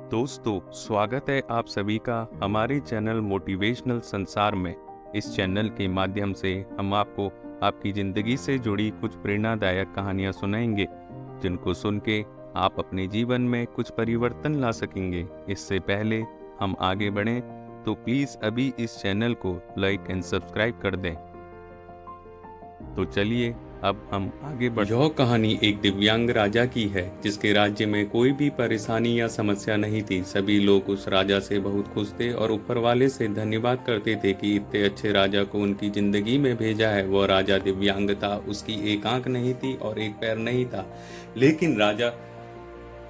दोस्तों, स्वागत है आप सभी का हमारे चैनल मोटिवेशनल संसार में। इस चैनल के माध्यम से हम आपको आपकी ज़िंदगी से जुड़ी कुछ प्रेरणादायक कहानियाँ सुनाएंगे, जिनको सुन के आप अपने जीवन में कुछ परिवर्तन ला सकेंगे। इससे पहले हम आगे बढ़ें तो प्लीज़ अभी इस चैनल को लाइक एंड सब्सक्राइब कर दें। तो चलिए अब हम आगे बढ़। यह कहानी एक दिव्यांग राजा की है, जिसके राज्य में कोई भी परेशानी या समस्या नहीं थी। सभी लोग उस राजा से बहुत खुश थे और ऊपर वाले से धन्यवाद करते थे कि इतने अच्छे राजा को उनकी जिंदगी में भेजा है। वह राजा दिव्यांग था, उसकी एक आंख नहीं थी और एक पैर नहीं था,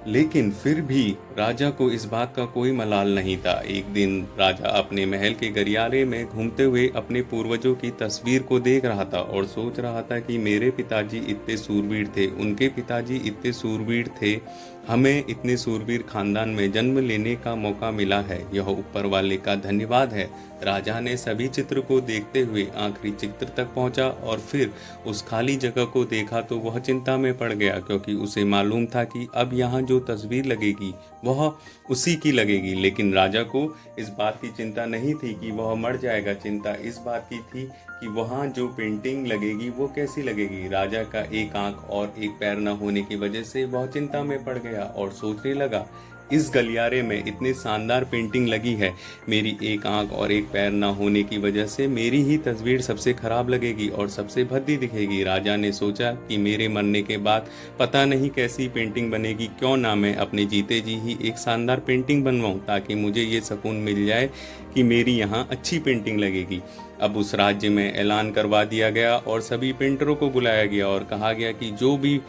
लेकिन फिर भी राजा को इस बात का कोई मलाल नहीं था। एक दिन राजा अपने महल के गलियारे में घूमते हुए अपने पूर्वजों की तस्वीर को देख रहा था और सोच रहा था कि मेरे पिताजी इतने सूरवीर थे, उनके पिताजी इतने सूरवीर थे, हमें इतने सूरवीर खानदान में जन्म लेने का मौका मिला है। यह ऊपर वाले का धन्यवाद है। राजा ने सभी चित्र को देखते हुए आखिरी चित्र तक पहुंचा और फिर उस खाली जगह को देखा तो वह चिंता में पड़ गया, क्योंकि उसे मालूम था कि अब यहाँ जो तस्वीर लगेगी वह उसी की लगेगी। लेकिन राजा को इस बात की चिंता नहीं थी कि वह मर जाएगा, चिंता इस बात की थी कि वहाँ जो पेंटिंग लगेगी वो कैसी लगेगी। राजा का एक आंख और एक पैर न होने की वजह से वह चिंता में पड़ गया और सोचने लगा, इस गलियारे में इतनी शानदार पेंटिंग लगी है, मेरी एक आंख और एक पैर न होने की वजह से मेरी ही तस्वीर सबसे खराब लगेगी और सबसे भद्दी दिखेगी। राजा ने सोचा कि मेरे मरने के बाद पता नहीं कैसी पेंटिंग बनेगी, क्यों ना मैं अपने जीते जी ही एक शानदार पेंटिंग बनवाऊं, ताकि मुझे ये सुकून मिल जाए कि मेरी यहाँ अच्छी पेंटिंग लगेगी। अब उस राज्य में ऐलान करवा दिया गया और सभी पेंटरों को बुलाया गया और कहा गया कि जो भी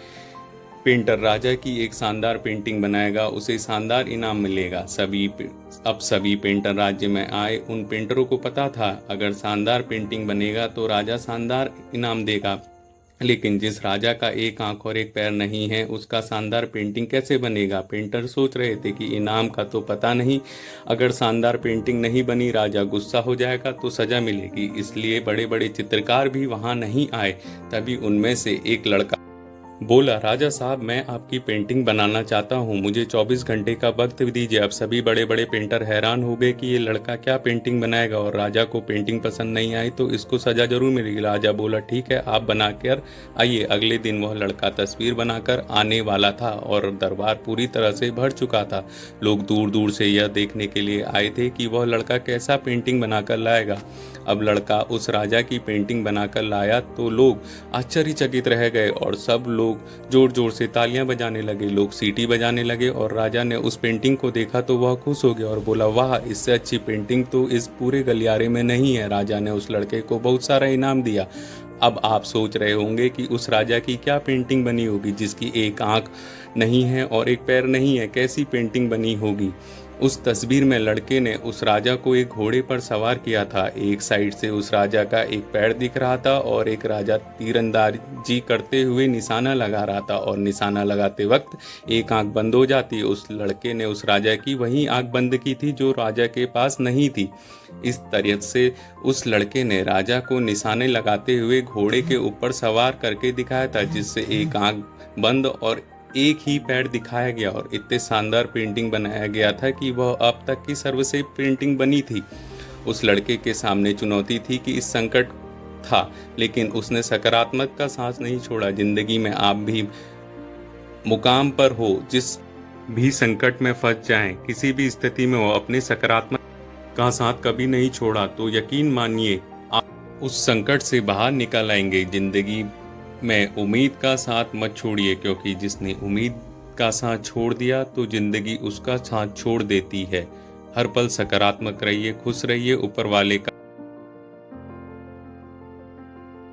पेंटर राजा की एक शानदार पेंटिंग बनाएगा उसे शानदार इनाम मिलेगा। सभी पेंटर राज्य में आए। उन पेंटरों को पता था अगर शानदार पेंटिंग बनेगा तो राजा शानदार इनाम देगा, लेकिन जिस राजा का एक आंख और एक पैर नहीं है उसका शानदार पेंटिंग कैसे बनेगा। पेंटर सोच रहे थे कि इनाम का तो पता नहीं, अगर शानदार पेंटिंग नहीं बनी राजा गुस्सा हो जाएगा तो सजा मिलेगी। इसलिए बड़े बड़े चित्रकार भी वहां नहीं आए। तभी उनमें से एक लड़का बोला, राजा साहब, मैं आपकी पेंटिंग बनाना चाहता हूँ, मुझे 24 घंटे का वक्त दीजिए। अब सभी बड़े बड़े पेंटर हैरान हो गए कि ये लड़का क्या पेंटिंग बनाएगा, और राजा को पेंटिंग पसंद नहीं आई तो इसको सजा जरूर मिलेगी। राजा बोला, ठीक है, आप बना कर आइए। अगले दिन वह लड़का तस्वीर बनाकर आने वाला था और दरबार पूरी तरह से भर चुका था। लोग दूर दूर से यह देखने के लिए आए थे कि वह लड़का कैसा पेंटिंग बनाकर लाएगा। अब लड़का उस राजा की पेंटिंग बनाकर लाया तो लोग आश्चर्यचकित रह गए और सब लोग जोर जोर से तालियां बजाने लगे, लोग सीटी बजाने लगे। और राजा ने उस पेंटिंग को देखा तो वह खुश हो गया और बोला, वाह, इससे अच्छी पेंटिंग तो इस पूरे गलियारे में नहीं है। राजा ने उस लड़के को बहुत सारा इनाम दिया। अब आप सोच रहे होंगे कि उस राजा की क्या पेंटिंग बनी होगी, जिसकी एक आंख नहीं है और एक पैर नहीं है, कैसी पेंटिंग बनी होगी। उस तस्वीर में लड़के ने उस राजा को एक घोड़े पर सवार किया था। एक साइड से उस राजा का एक पैर दिख रहा था और एक राजा तीरंदाजी करते हुए निशाना लगा रहा था, और निशाना लगाते वक्त एक आंख बंद हो जाती। उस लड़के ने उस राजा की वही आंख बंद की थी जो राजा के पास नहीं थी। इस तरह से उस लड़के ने राजा को निशाने लगाते हुए घोड़े के ऊपर सवार करके दिखाया था, जिससे एक आंख बंद और एक ही पैर दिखाया गया और इतने शानदार पेंटिंग बनाया गया था कि वह अब तक की सर्वश्रेष्ठ पेंटिंग बनी थी। उस लड़के के सामने चुनौती थी कि इस संकट था, लेकिन उसने सकारात्मक का सांस नहीं छोड़ा। जिंदगी में आप भी मुकाम पर हो, जिस भी संकट में फंस जाएं, किसी भी स्थिति में हो, अपने सकारात्मक का साथ कभी नहीं छोड़ा तो यकीन मानिए आप उस संकट से बाहर निकल आएंगे। जिंदगी में उम्मीद का साथ मत छोड़िए, क्योंकि जिसने उम्मीद का साथ छोड़ दिया तो जिंदगी उसका साथ छोड़ देती है। हर पल सकारात्मक रहिए, खुश रहिए, ऊपर वाले का